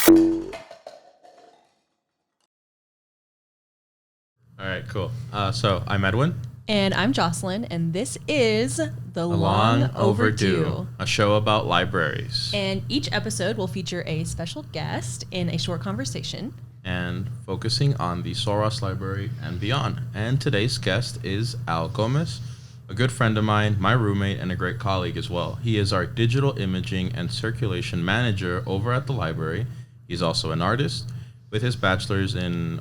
All right, cool. So I'm Edwin. And I'm Jocelyn, and this is The Long Overdue, a show about libraries. And each episode will feature a special guest in a short conversation. And focusing on the Soros Library and beyond. And today's guest is Al Gomez, a good friend of mine, my roommate, and a great colleague as well. He is our digital imaging and circulation manager over at the library. He's also an artist with his bachelor's in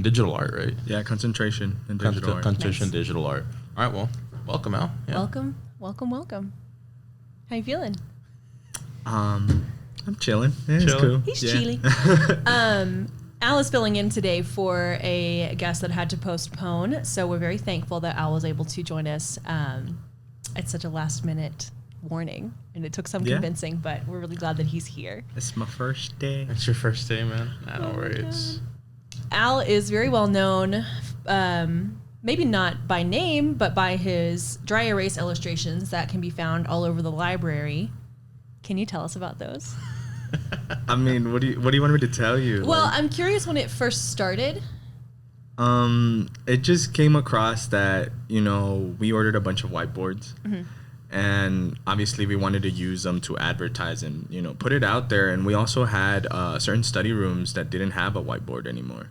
digital art, right? Yeah, concentration in digital art. Concentration Nice. Digital art. All right, well, welcome, Al. Yeah. Welcome. How you feeling? I'm chilling. Yeah, it's Chilling. cool. He's yeah. chilly. Al is filling in today for a guest that had to postpone, so we're very thankful that Al was able to join us at such a last-minute warning, and it took some convincing, but we're really glad that he's here. It's my first day. It's your first day, man. Nah, don't worry. Al is very well known, maybe not by name, but by his dry erase illustrations that can be found all over the library. Can you tell us about those? I mean, what do you want me to tell you? Well, I'm curious when it first started. It just came across that, we ordered a bunch of whiteboards. Mm-hmm. And obviously we wanted to use them to advertise and, put it out there. And we also had certain study rooms that didn't have a whiteboard anymore.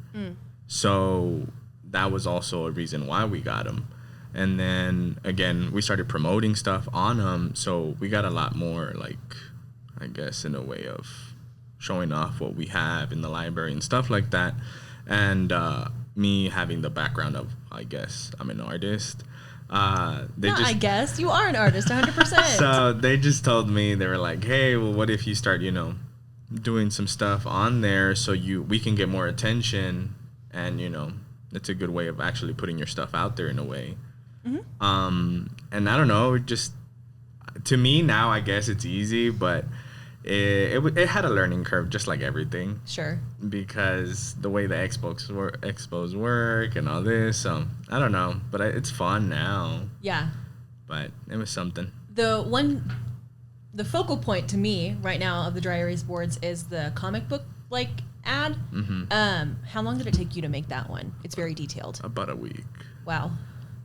So that was also a reason why we got them. And then, again, we started promoting stuff on them. So we got a lot more, I guess, in a way of showing off what we have in the library and stuff like that. And me having the background of, I guess, I'm an artist. I guess you are an artist 100%. So they just told me, they were like, hey, well, what if you start, doing some stuff on there so we can get more attention, and it's a good way of actually putting your stuff out there in a way. Mm-hmm. And I don't know, just to me now, I guess it's easy, but it had a learning curve, just like everything. Sure. Because the way the expos work and all this, I don't know, but it's fun now. Yeah. But it was something. The focal point to me right now of the dry erase boards is the comic book ad. Mm-hmm. How long did it take you to make that one? It's very detailed. About a week. Wow.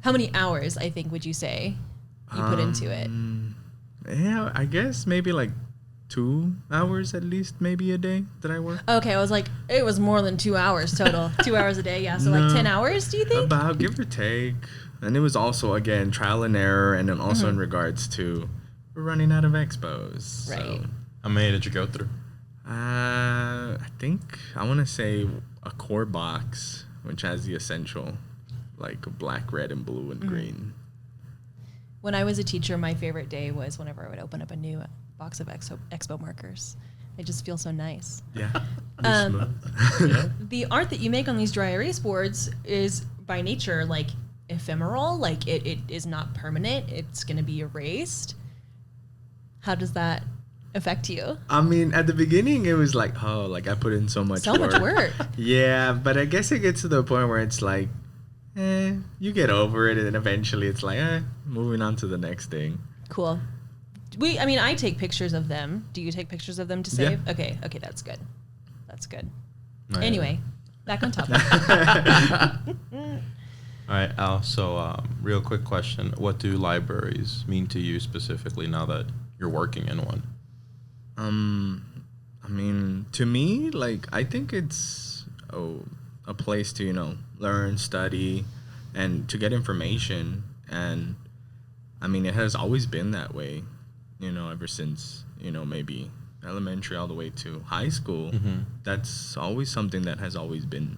How many hours, I think, would you say you put into it? Yeah, I guess maybe 2 hours at least, maybe a day that I work. Okay, I was like, it was more than 2 hours total. 2 hours a day, yeah. So 10 hours, do you think? About, give or take. And it was also, again, trial and error, and then also in regards to we're running out of expos. Right. So. How many did you go through? I think I want to say a core box, which has the essential, black, red, and blue, and green. When I was a teacher, my favorite day was whenever I would open up a new box of expo markers. They just feel so nice. Yeah. The art that you make on these dry erase boards is by nature ephemeral. It is not permanent. It's going to be erased. How does that affect you? I mean, at the beginning, it was I put in so much work. So much work. Yeah, but I guess it gets to the point where it's you get over it, and then eventually it's moving on to the next thing. Cool. I take pictures of them. Do you take pictures of them to save? Yeah. Okay, that's good. That's good. Right. Anyway, back on topic. All right, Al, so real quick question. What do libraries mean to you specifically now that you're working in one? To me, I think it's a place to, learn, study, and to get information. And, it has always been that way, ever since, maybe elementary all the way to high school. Mm-hmm. That's always something that has always been,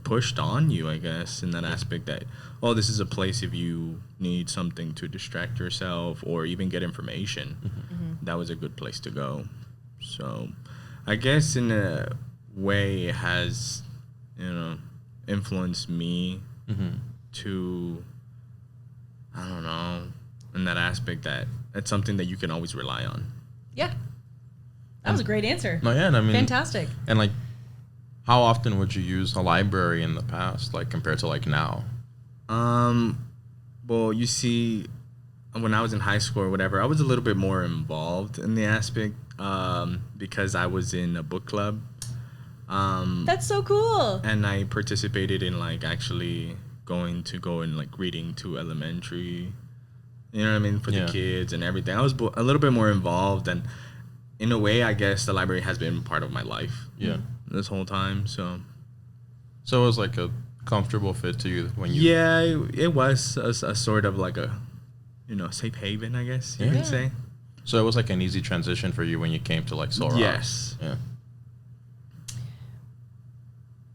pushed on you, I guess, in that aspect that, this is a place if you need something to distract yourself or even get information. Mm-hmm. That was a good place to go. So I guess in a way it has, influenced me to, I don't know, in that aspect that it's something that you can always rely on. Yeah. That was a great answer. No, yeah, fantastic. And how often would you use a library in the past, compared to now? Well, you see, when I was in high school or whatever, I was a little bit more involved in the aspect because I was in a book club. That's so cool. And I participated in like actually go and like reading to elementary, you know what I mean, for the kids and everything. I was a little bit more involved, and in a way, I guess the library has been part of my life. Yeah. This whole time, so it was like a comfortable fit to you when you. Yeah, it was a sort of like a, safe haven, I guess you can say. So it was like an easy transition for you when you came to like Soros. Yes. Yeah.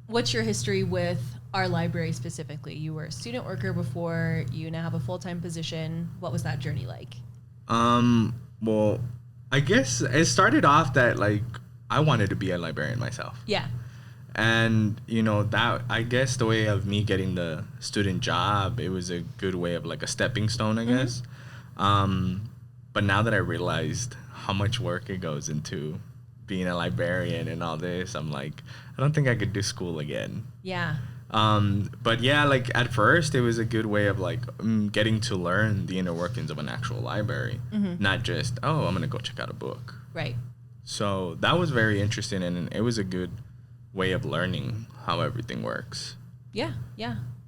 What's your history with our library specifically? You were a student worker before. You now have a full-time position. What was that journey like? Well, I guess it started off that like I wanted to be a librarian myself. Yeah. And that, I guess, the way of me getting the student job, it was a good way of like a stepping stone, I guess. But now that I realized how much work it goes into being a librarian and all this, I'm like, I don't think I could do school again. Yeah. But yeah, like at first it was a good way of like getting to learn the inner workings of an actual library, not just, oh, I'm going to go check out a book. Right. So that was very interesting, and it was a good way of learning how everything works. Yeah.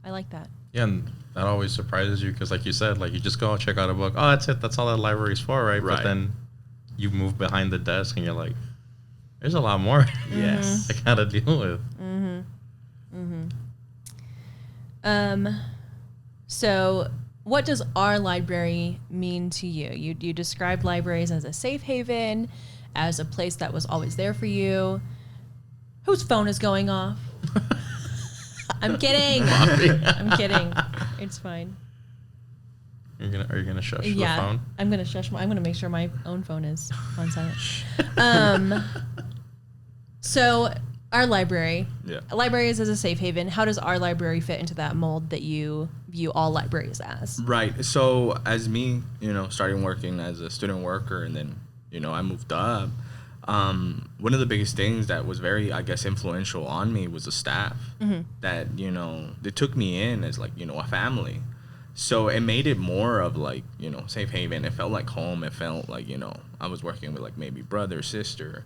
I like that. Yeah, and that always surprises you because, like you said, like you just go check out a book. Oh, that's it. That's all that library's for, right? But then you move behind the desk and you're like, there's a lot more. Yes. I gotta deal with. So what does our library mean to you? You described libraries as a safe haven, as a place that was always there for you. Whose phone is going off? I'm kidding. I'm kidding. It's fine. Are you gonna shush the phone? I'm gonna shush. I'm gonna make sure my own phone is on silent. So our library. Yeah. A library is as a safe haven. How does our library fit into that mold that you view all libraries as? Right. So as me, starting working as a student worker, and then, I moved up, one of the biggest things that was very, I guess, influential on me was the staff that, they took me in as like, a family. So it made it more of like, safe haven. It felt like home. It felt like, I was working with like maybe brother, sister,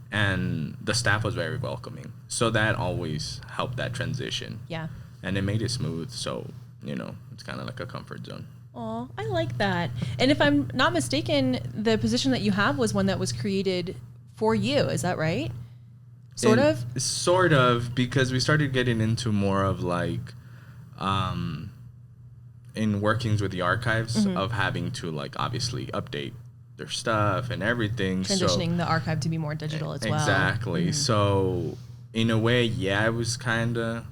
and the staff was very welcoming. So that always helped that transition. Yeah. And it made it smooth. So, it's kind of like a comfort zone. Oh, I like that. And if I'm not mistaken, the position that you have was one that was created for you. Is that right? Sort of, because we started getting into more of like, in workings with the archives of having to like obviously update their stuff and everything. Transitioning the archive to be more digital as well. Exactly. So in a way, it was kind of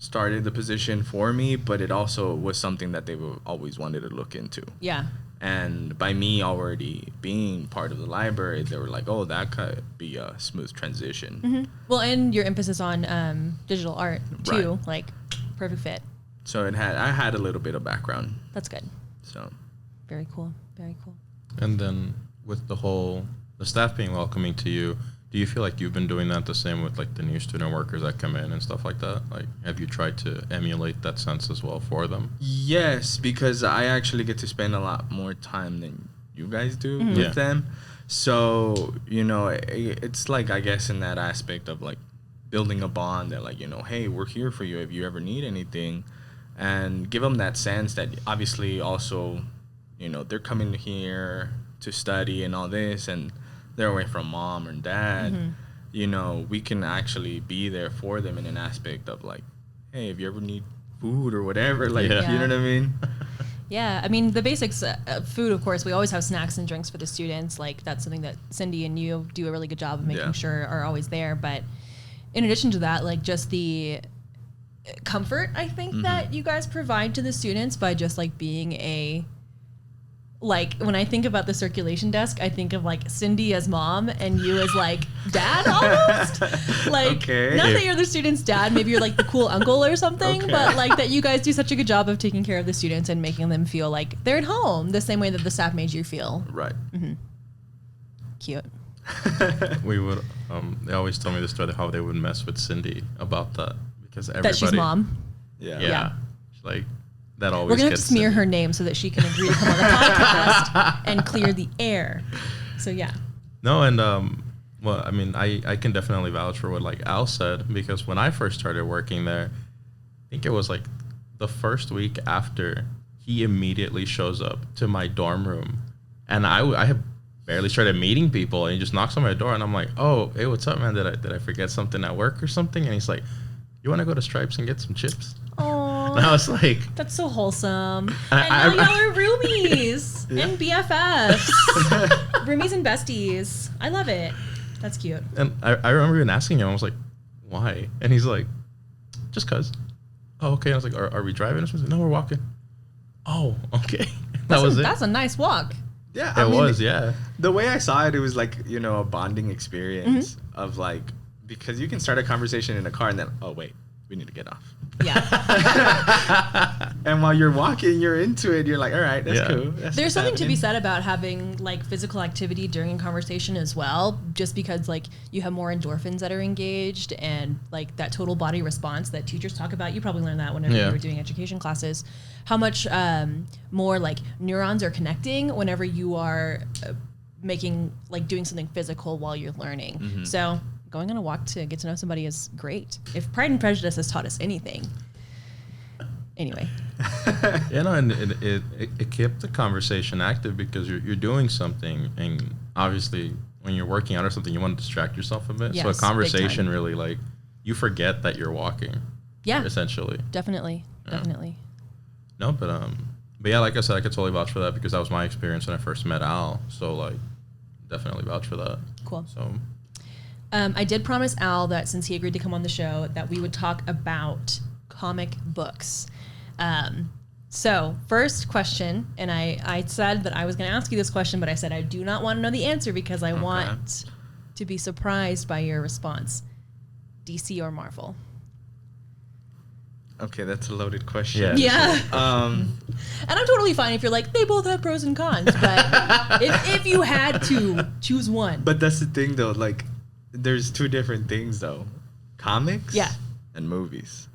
started the position for me, but it also was something that they always wanted to look into. Yeah. And by me already being part of the library, they were like, oh, that could be a smooth transition. Well, and your emphasis on digital art too, Right. like perfect fit. So I had a little bit of background. That's good. So Very cool. Very cool. And then with the staff being welcoming to you, do you feel like you've been doing that the same with like the new student workers that come in and stuff like that? Like, have you tried to emulate that sense as well for them? yes, because I actually get to spend a lot more time than you guys do with them. So, it's like, I guess, in that aspect of like building a bond that like, hey, we're here for you if you ever need anything, and give them that sense that obviously also, they're coming here to study and all this, and they're away from mom or dad. We can actually be there for them in an aspect of like, hey, if you ever need food or whatever, like, you know what I mean? Yeah, I mean, the basics of food, of course, we always have snacks and drinks for the students. Like, that's something that Cindy and you do a really good job of making sure are always there. But in addition to that, like, just the comfort, I think, that you guys provide to the students by just, like, being like, when I think about the circulation desk, I think of, like, Cindy as mom and you as, like, dad almost. Like, not that you're the student's dad, maybe you're, like, the cool uncle or something, but, like, that you guys do such a good job of taking care of the students and making them feel like they're at home the same way that the staff made you feel. Right. Cute. We would, they always told me the story how they would mess with Cindy about that because everybody. That she's mom. Yeah. Yeah. Like, that always We're gonna have to gets smear me. her name so that she can agree to come on the podcast and clear the air. So yeah. No, and well, I mean, I can definitely vouch for what like Al said, because when I first started working there, I think it was like the first week after, he immediately shows up to my dorm room, and I had barely started meeting people, and he just knocks on my door, and I'm like, oh, hey, what's up, man? Did I forget something at work or something? And he's like, you want to go to Stripes and get some chips? Oh, And I was like, that's so wholesome. I- And now y'all are roomies and BFFs, roomies and besties. I love it. That's cute. and I remember even asking him, I was like, why? And he's like, just cause. Oh, okay. I was like, are we driving? I was like, no, we're walking. Oh, okay. That was it. That's a nice walk. Yeah, It was, yeah. The way I saw it, it was like, you know, a bonding experience of like, because you can start a conversation in a car and then, oh, wait, we need to get off. Yeah. And while you're walking, you're into it. You're like, all right, that's Yeah. cool. That's There's what's something to be happening. said about having like physical activity during a conversation as well, just because like you have more endorphins that are engaged and like that total body response that teachers talk about. You probably learned that whenever Yeah. you were doing education classes, how much more like neurons are connecting whenever you are making like doing something physical while you're learning. So going on a walk to get to know somebody is great. If Pride and Prejudice has taught us anything. Anyway. You know, and it kept the conversation active because you're doing something, and obviously when you're working out or something, you want to distract yourself a bit. Yes, So a big conversation time. really like you forget that you're walking. Yeah. Essentially. Definitely. Definitely. No, but yeah, like I said, I could totally vouch for that because that was my experience when I first met Al. So like, definitely vouch for that. Cool. So I did promise Al that since he agreed to come on the show, that we would talk about comic books. So first question, and I said that I was going to ask you this question, but I said I do not want to know the answer because I want to be surprised by your response. DC or Marvel? Okay, that's a loaded question. Yeah. Yeah. And I'm totally fine if you're like, they both have pros and cons, but if you had to choose one. But that's the thing, though. Like, there's two different things, though. Comics Yeah. and movies.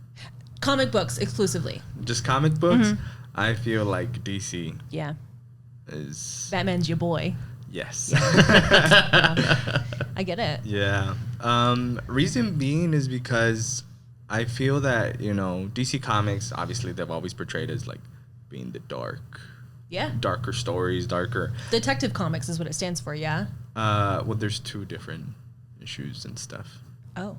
Comic books exclusively. Just comic books, I feel like DC Yeah. is... Batman's your boy. Yes. I get it. Yeah. Reason being is because I feel that, you know, DC Comics, obviously, they've always portrayed as, like, being the Yeah. darker stories, darker... Detective Comics is what it stands for, yeah? Well, there's two different issues and stuff. Oh.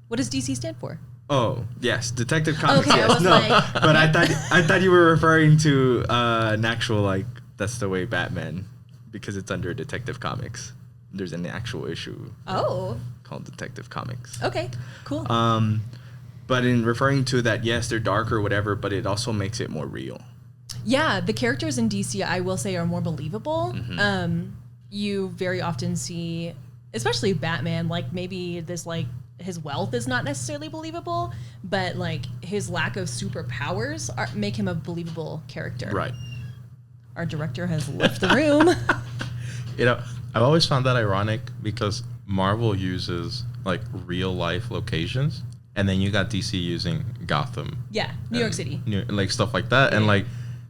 What does DC stand for? Oh, yes, Detective Comics. Okay, I yes. was No, like- but I thought you were referring to an actual, like, that's the way Batman, because it's under Detective Comics. There's an actual issue Oh. called Detective Comics. Okay. Cool. But in referring to that, yes, they're darker or whatever, but it also makes it more real. Yeah, the characters in DC, I will say, are more believable. You very often see, especially Batman, like maybe this like his wealth is not necessarily believable, but like his lack of superpowers make him a believable character. Right. Our director has left the room. you know, I've always found that ironic because Marvel uses like real life locations, and then you got DC using Gotham. Yeah, New York City. Like stuff like that, and Yeah. like,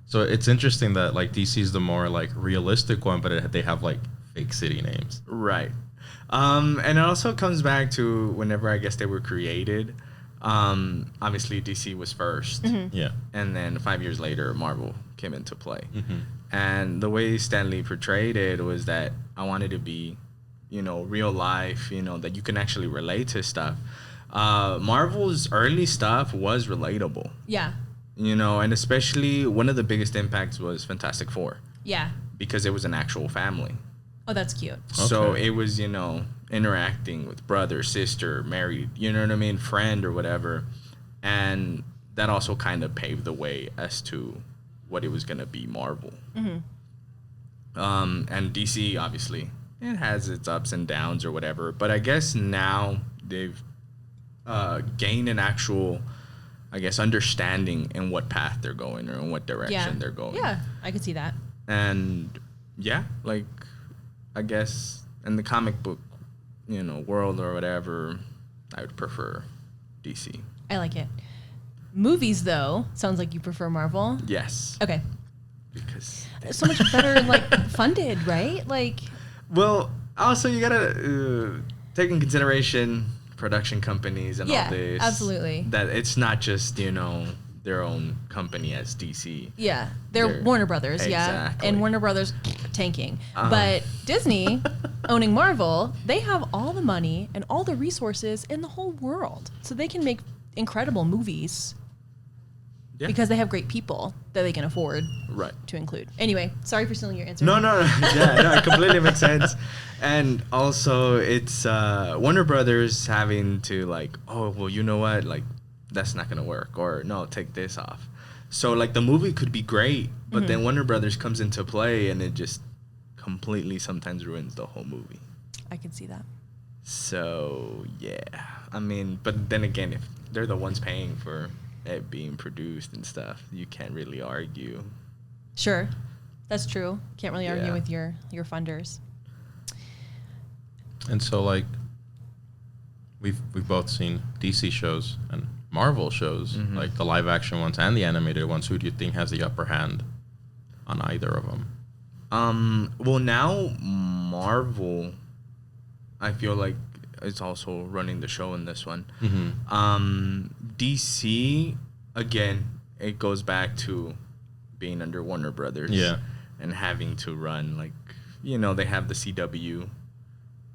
so it's interesting that like DC's the more like realistic one, but they have like fake city names. Right. And it also comes back to whenever I guess they were created. Obviously, DC was 1st. Yeah. And then 5 years later, Marvel came into play. And the way Stan Lee portrayed it was that I wanted to be, you know, real life, you know, that you can actually relate to stuff. Marvel's early stuff was relatable, Yeah. you know, and especially one of the biggest impacts was Fantastic Four Yeah. because it was an actual family. Oh, that's cute. So Okay. it was, you know, interacting with brother, sister, married, you know what I mean, friend or whatever. And that also kind of paved the way as to what it was going to be Marvel. And DC, obviously, it has its ups and downs or whatever. But I guess now they've gained an actual, I guess, understanding in what path they're going or in what direction Yeah. they're going. Yeah, I could see that. And yeah, like, I guess in the comic book, you know, world or whatever, I would prefer DC. I like it. Movies, though, sounds like you prefer Marvel. Yes. Okay. Because So much better, like, funded, right? Like, well, also you gotta take in consideration production companies and Yeah, all this. absolutely. That it's not just their own company as DC. yeah, they're Warner Brothers, yeah. Exactly. And Warner Brothers tanking. But Disney, owning Marvel, they have all the money and all the resources in the whole world. So they can make incredible movies Yeah. because they have great people that they can afford Right. to include. Anyway, sorry for stealing your answer. No. Yeah, no, it completely makes sense. And also, it's Warner Brothers having to like, oh, well, you know what? Like, that's not gonna work, or no, take this off. So like the movie could be great, but then Warner Brothers comes into play, and it just completely sometimes ruins the whole movie. I can see that. So yeah, I mean, but then again, if they're the ones paying for it being produced and stuff, you can't really argue. Sure. That's true. Can't really argue Yeah. with your funders. And so, like, we've both seen DC shows and Marvel shows, like the live action ones and the animated ones. Who do you think has the upper hand on either of them? Well, now Marvel, I feel like is also running the show in this one. DC, again, it goes back to being under Warner Brothers. Yeah. And having to run, like, they have the CW.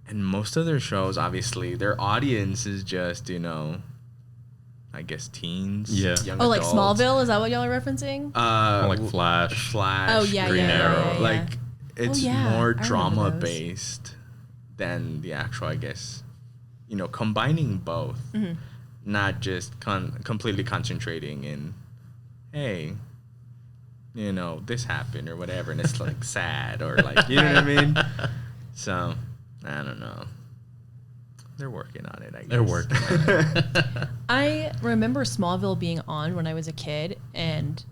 And most of their shows, obviously, their audience is just, I guess teens. Yeah. Young Oh, like adults. Smallville? Is that what y'all are referencing? Like Flash. Flash. Oh, yeah, Green yeah, Arrow. yeah, yeah. Like, it's yeah. I more remember drama those. based than the actual, I guess, combining both, not just completely concentrating in, hey, this happened or whatever, and it's like sad or like, you know what I mean? So, I don't know. They're working on it, I guess. They're working on it. I remember Smallville being on when I was a kid, and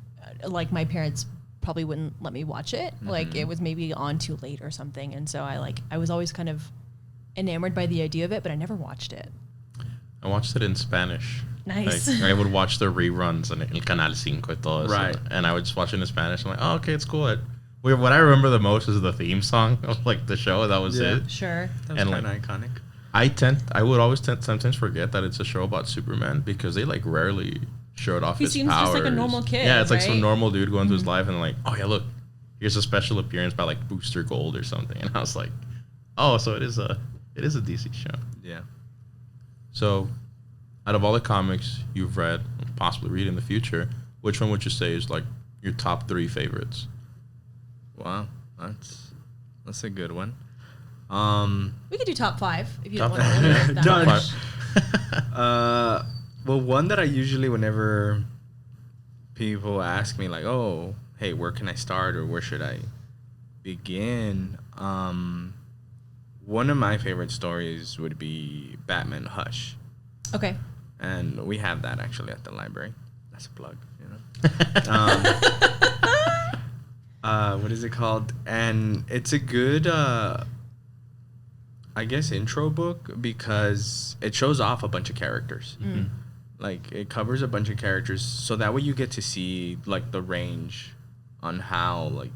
like my parents probably wouldn't let me watch it. Like it was maybe on too late or something, and so I was always kind of enamored by the idea of it, but I never watched it. I watched it in Spanish. Nice. Like, I would watch the reruns on El Canal 5 y todo eso. Right. And I would just watch it in Spanish. I'm like, oh, okay, it's cool. What I remember the most is the theme song of like the show. That was Yeah. it. Sure. That was And, kind like, of iconic. I would always sometimes forget that it's a show about Superman because they like rarely showed off He his seems powers. just like a normal kid, Yeah, it's like some right? normal dude going through his life and like, oh yeah, look, here's a special appearance by like Booster Gold or something. And I was like, oh, so it is a DC show. Yeah. So, out of all the comics you've read, possibly read in the future, which one would you say is like your top 3 favorites? Wow. That's a good one. We could do top 5 if you Top don't want to limit it that Done. much. Well, one that I usually, whenever people ask me, like, oh, hey, where can I start or where should I begin? One of my favorite stories would be Batman Hush. Okay. And we have that actually at the library. That's a plug, what is it called? And it's a good, I guess, intro book because it shows off a bunch of characters. Like, it covers a bunch of characters, so that way you get to see, like, the range on how, like,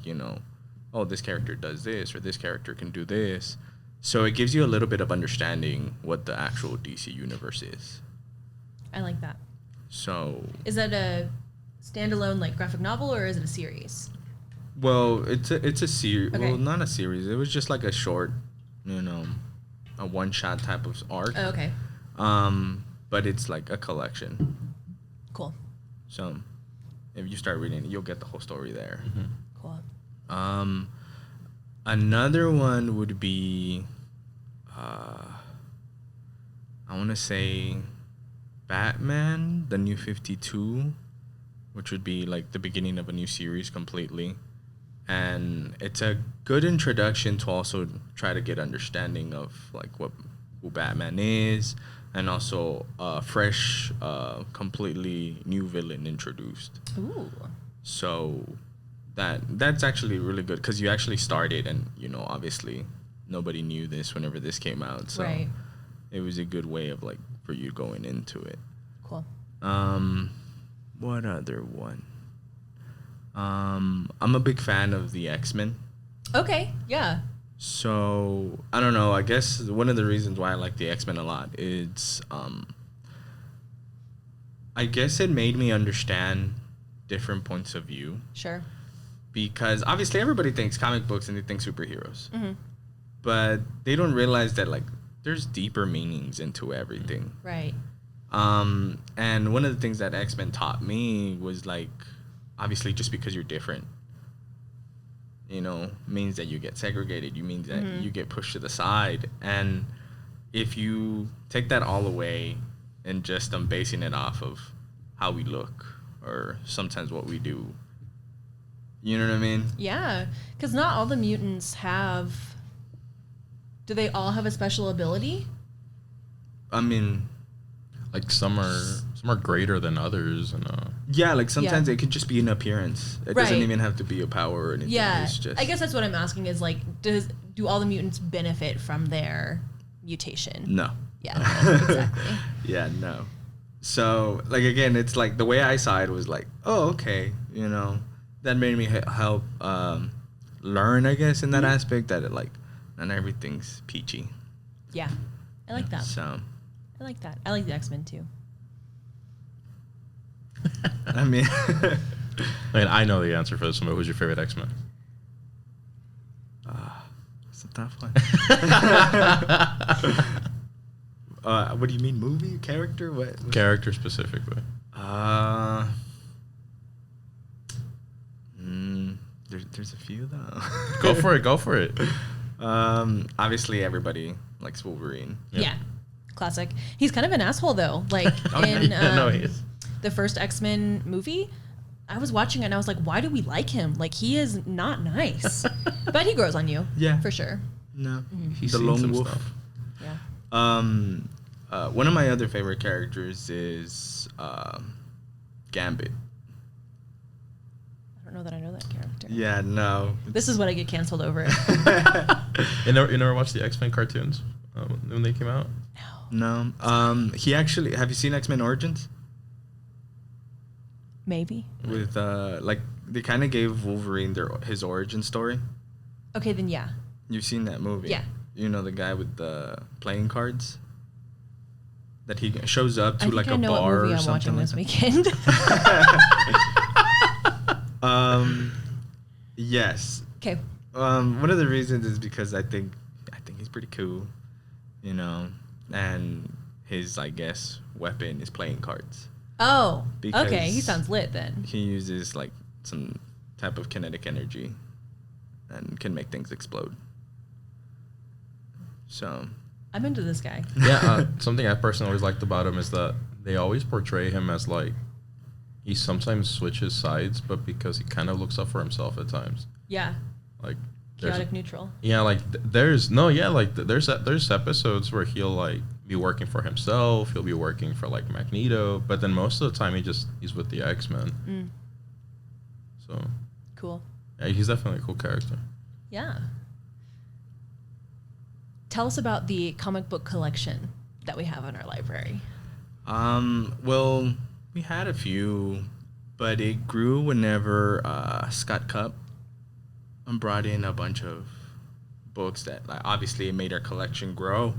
oh, this character does this or this character can do this. So it gives you a little bit of understanding what the actual DC universe is. I like that. So, Is that a standalone like graphic novel or is it a series? well, it's a series. Okay. Well, not a series. It was just like a short, a one-shot type of arc. Oh, okay. But it's like a collection. Cool. So, if you start reading it, you'll get the whole story there. Cool. Another one would be, I want to say, Batman, the New 52, which would be like the beginning of a new series completely. And it's a good introduction to also try to get understanding of like who Batman is, and also a fresh, completely new villain introduced. Ooh. So that's actually really good because you actually started, and obviously nobody knew this whenever this came out. So Right. it was a good way of like for you going into it. Cool. What other one? I'm a big fan of the X-Men. Okay, yeah. So I don't know. I guess one of the reasons why I like the X-Men a lot is, I guess it made me understand different points of view. Sure. Because obviously everybody thinks comic books and they think superheroes, Mm-hmm. but they don't realize that like there's deeper meanings into everything. Right. And one of the things that X-Men taught me was like, obviously just because you're different, means that you get segregated. You means that you get pushed to the side. And if you take that all away and just basing it off of how we look or sometimes what we do, you know what I mean? Yeah, because not all the mutants have. Do they all have a special ability? I mean, Like some are greater than others, and yeah, like sometimes it could just be an appearance. It doesn't Right. even have to be a power or anything. Yeah, It's just, I guess that's what I'm asking is like, do all the mutants benefit from their mutation? no. Yeah, exactly. Yeah, no. So, like, again, it's like the way I saw it was like, oh, okay, that made me help learn, I guess, in that aspect that not everything's peachy. Yeah, I like that. So, I like that. I like the X-Men too. I mean, I know the answer for this one. But who's your favorite X-Men? it's a tough one. What do you mean, movie, character? What? Character specifically. There's a few though. Go for it. Obviously everybody likes Wolverine. Yep. Yeah, classic. He's kind of an asshole though. Like in No, he is. the first X-Men movie, I was watching it and I was like, why do we like him? Like he is not nice, but he grows on you. Yeah. for sure. No, He's the seen lone some wolf. stuff. Yeah. One of my other favorite characters is Gambit. I don't know that I know that character. Yeah, no. This is what I get canceled over. You never watched the X-Men cartoons when they came out? No. No. He actually. Have you seen X-Men Origins? Maybe. With they kind of gave Wolverine his origin story. Okay, then yeah. You've seen that movie? Yeah. You know the guy with the playing cards. That he shows up to I like think I a know bar what movie or I'm something. watching this weekend. Yes. Okay. One of the reasons is because I think he's pretty cool, and his, I guess, weapon is playing cards. Oh. Because okay. He sounds lit then. He uses like some type of kinetic energy, and can make things explode. So. I'm into this guy. Yeah, something I personally always liked about him is that they always portray him as like he sometimes switches sides, but because he kind of looks up for himself at times. Yeah. Like Chaotic neutral. yeah, like there's episodes where he'll like be working for himself, he'll be working for like Magneto, but then most of the time he's with the X-Men. Mm. So Cool. yeah, he's definitely a cool character. Yeah. Tell us about the comic book collection that we have in our library. Well, we had a few, but it grew whenever Scott Cupp brought in a bunch of books that obviously it made our collection grow,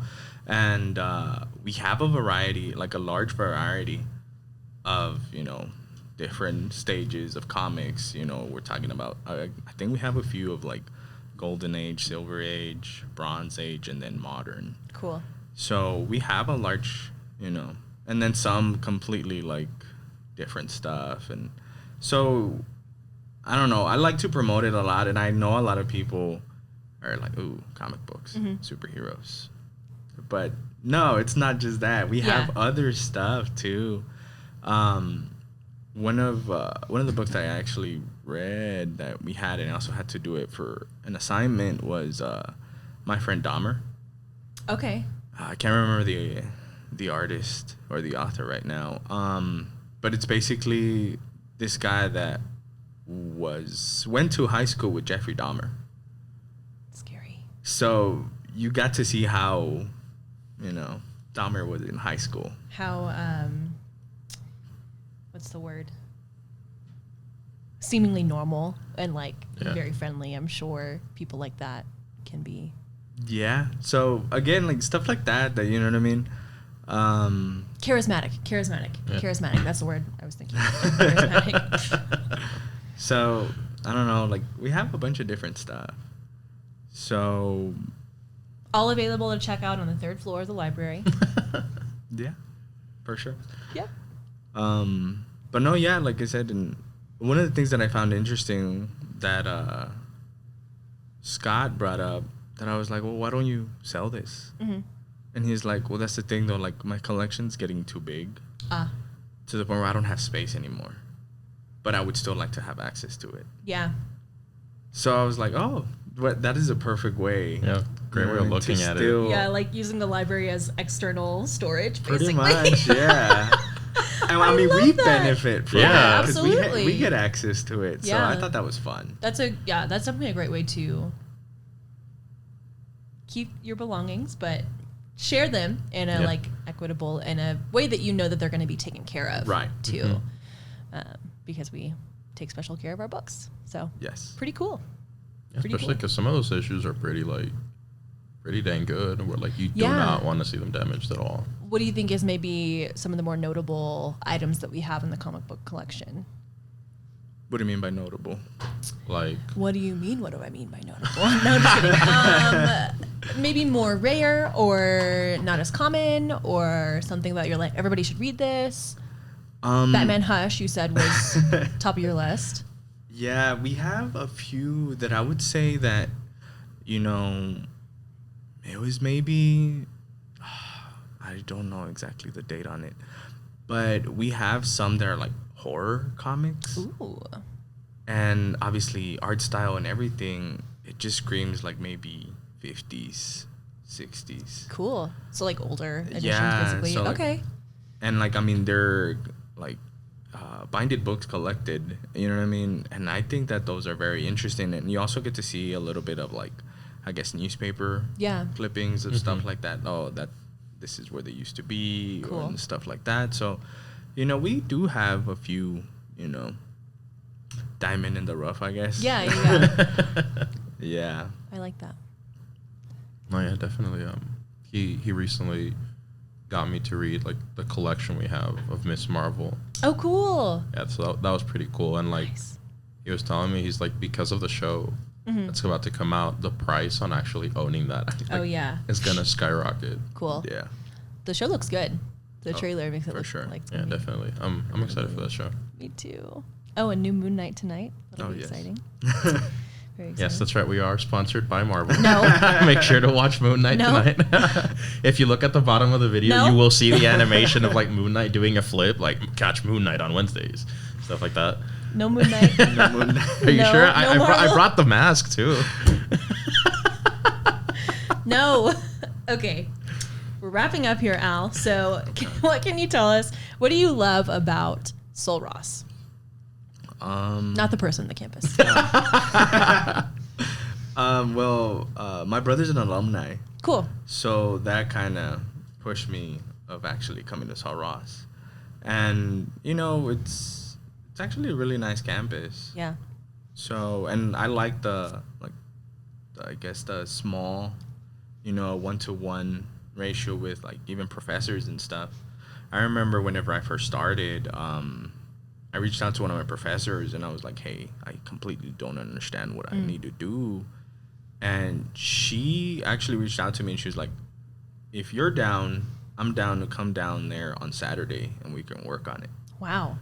and we have a variety, like a large variety of different stages of comics. We're talking about I think we have a few of like Golden Age, Silver Age, Bronze Age, and then Modern. Cool. So we have a large, and then some completely like different stuff. And so I don't know. I like to promote it a lot, and I know a lot of people are like, ooh, comic books, superheroes. But no, it's not just that. We have other stuff too. One of the books that I actually read that we had, and I also had to do it for an assignment, was My Friend Dahmer. Okay. I can't remember the artist or the author right now. But it's basically this guy that went to high school with Jeffrey Dahmer. Scary. So you got to see how, Dahmer was in high school. How what's the word? seemingly normal and like Yeah. very friendly. I'm sure people like that can be. Yeah. So again, like stuff like that you know what I mean. Charismatic. Yeah. Charismatic. That's the word I was thinking. Charismatic. So I don't know. Like we have a bunch of different stuff. So All available to check out on the 3rd floor of the library. yeah, for sure. Yep. But no, yeah, like I said, and one of the things that I found interesting that Scott brought up, that I was like, well, why don't you sell this? Mm-hmm. And he's like, well, that's the thing though. Like my collection's getting too big to the point where I don't have space anymore. But I would still like to have access to it. Yeah. So I was like, oh, that is a perfect way. Yeah, great way of looking at it. Yeah, like using the library as external storage, Pretty basically. much, yeah. And I mean, love we that. benefit from Yeah, it because absolutely. we get access to it. So Yeah. I thought that was fun. That's definitely a great way to keep your belongings, but share them in a like equitable, in a way that you know that they're going to be taken care of. Right. Too. Because we take special care of our books. So Yes. pretty cool. Yeah, Pretty especially cool. because some of those issues are pretty dang good, where like you do Yeah. not want to see them damaged at all. What do you think is maybe some of the more notable items that we have in the comic book collection? What do you mean by notable? Like, What do you mean? What do I mean by notable? No, I'm just kidding. Maybe more rare or not as common, or something that you're like, everybody should read this. Batman Hush, you said, was top of your list. Yeah, we have a few that I would say that, you know, it was maybe, I don't know exactly the date on it, but we have some that are like horror comics. Ooh. And obviously art style and everything, it just screams like maybe 50s, 60s. Cool. So like older editions, Yeah, basically. so, like, okay. And like, I mean, they're like binded books collected, you know what I mean? And I think that those are very interesting. And you also get to see a little bit of like, I guess, newspaper Yeah. clippings of stuff like that. Oh, this is where they used to be, Cool. and stuff like that. So, you know, we do have a few, you know, diamond in the rough, I guess. Yeah, yeah. Yeah. I like that. oh yeah, definitely. He recently got me to read like the collection we have of Miss Marvel. Oh, cool. Yeah, so that was pretty cool. And like Nice. he was telling me, he's like, because of the show that's about to come out, the price on actually owning that Oh, yeah. is gonna skyrocket. Cool. Yeah. The show looks good. The trailer makes it for look sure. like Yeah, definitely. I'm excited for that show. Me too. Oh, a new Moon Knight tonight. That'll Oh, be yes. exciting. Very exciting. Yes, that's right. We are sponsored by Marvel. No. Make sure to watch Moon Knight No. tonight. If you look at the bottom of the video, No. you will see the animation of like Moon Knight doing a flip, like catch Moon Knight on Wednesdays, stuff like that. No Moon Knight. No Moon Knight. Are you No, sure? no I Marvel. brought the mask too. No. Okay. We're wrapping up here, Al. So, what can you tell us? What do you love about Sol Ross? Not the person, the campus. My brother's an alumni, Cool. so that kind of pushed me of actually coming to Sol Ross, and you know it's actually a really nice campus. Yeah. So, and I like I guess the small, you know, 1-to-1 ratio with like even professors and stuff. I remember whenever I first started, I reached out to one of my professors and I was like, hey, I completely don't understand what I need to do. And she actually reached out to me and she was like, if you're down, I'm down to come down there on Saturday and we can work on it. Wow.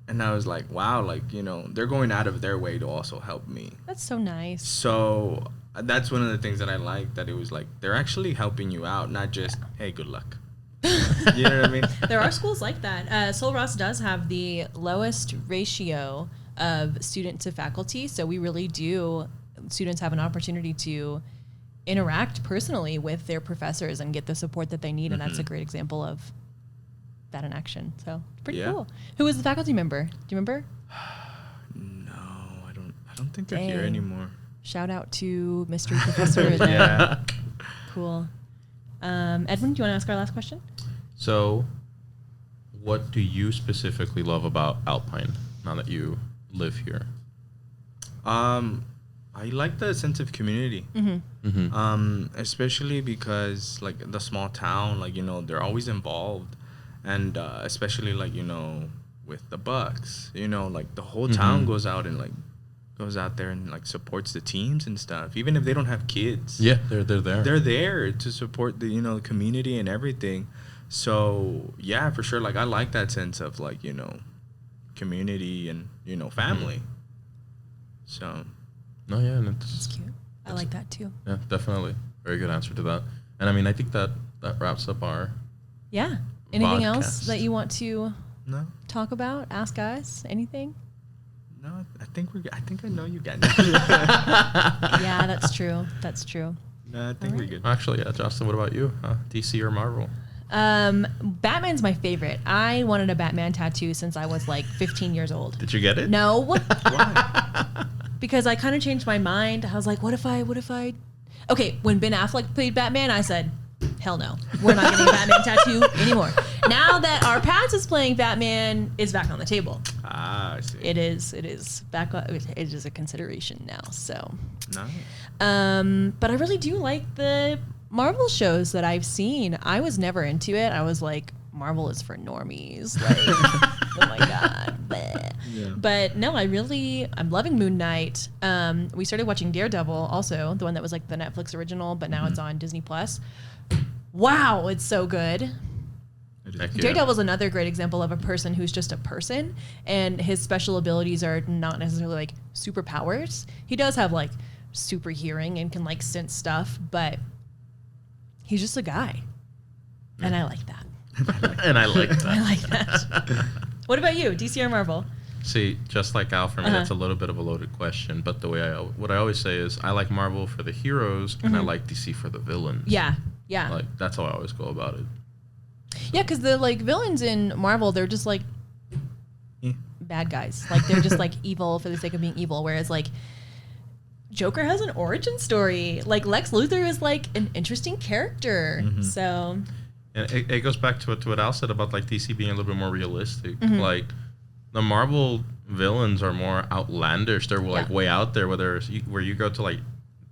And I was like, wow, like, you know, they're going out of their way to also help me. That's so nice. So that's one of the things that I like, that it was like, they're actually helping you out, not just, hey, good luck. You know what I mean? There are schools like that. Sol Ross does have the lowest ratio of student to faculty. So we really do, students have an opportunity to interact personally with their professors and get the support that they need. And that's a great example of that in action. So pretty Yeah. cool. Who was the faculty member? Do you remember? No, I don't think they're here Dang. anymore. Shout out to mystery professor. there. Yeah. Cool. Edwin, do you want to ask our last question? So, what do you specifically love about Alpine now that you live here? I like the sense of community. Especially because like the small town, like, you know, they're always involved, and especially like, you know, with the Bucks, you know, like the whole town goes out there and like supports the teams and stuff, even if they don't have kids. Yeah, they're there. They're there to support the, you know, community and everything. So yeah, for sure. Like I like that sense of like, you know, community and, you know, family. So. No, yeah, and It's cute. I like that too. yeah, definitely very good answer to that. And I mean, I think that wraps up our. Yeah. Anything Vodcast. else that you want to No, talk about? Ask us? Anything? no, I think I know you guys. Yeah, that's true. That's true. No, I think we're good. Actually, yeah, Justin. What about you? DC or Marvel? Batman's my favorite. I wanted a Batman tattoo since I was like 15 years old. Did you get it? No. Why? Because I kind of changed my mind. I was like, what if I okay, when Ben Affleck played Batman, I said, hell no, we're not getting a Batman tattoo anymore. Now that our Pats is playing Batman, it's back on the table. I see. It is back on, it is a consideration now. So Nice. but I really do like the Marvel shows that I've seen. I was never into it. I was like, Marvel is for normies. Like, oh my God. Bleh. Yeah. But no, I'm loving Moon Knight. We started watching Daredevil also, the one that was like the Netflix original, but now it's on Disney Plus. Wow, it's so good. Heck yeah. Daredevil's another great example of a person who's just a person, and his special abilities are not necessarily like superpowers. He does have like super hearing and can like sense stuff, but he's just a guy. And I like that. And I like that. I like that. What about you, DC or Marvel? See, just like Al, for me, that's a little bit of a loaded question. But the way what I always say is, I like Marvel for the heroes, and I like DC for the villains. Yeah, yeah. Like that's how I always go about it. Yeah, because the like villains in Marvel, they're just like Yeah. bad guys. Like they're just like evil for the sake of being evil. Whereas like Joker has an origin story. Like Lex Luthor is like an interesting character. So And it goes back to what Al said about like DC being a little bit more realistic. Like the Marvel villains are more outlandish. They're like way out there. Where you go to like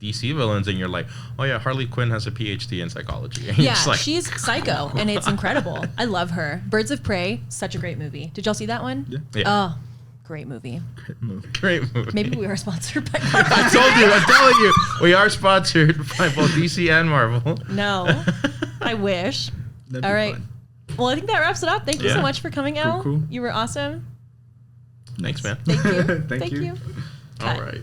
DC villains and you're like, oh yeah, Harley Quinn has a PhD in psychology. And yeah, like, she's psycho and it's incredible. I love her. Birds of Prey, such a great movie. Did y'all see that one? Yeah. Oh, great movie. Great movie. Great movie. Maybe we are sponsored by I told you. I'm telling you, we are sponsored by both DC and Marvel. No, I wish. That'd All be right. fun. Well, I think that wraps it up. Thank you so Yeah. much for coming out. Cool. You were awesome. Thanks, man. Thank you. Thank you. Cut. All right.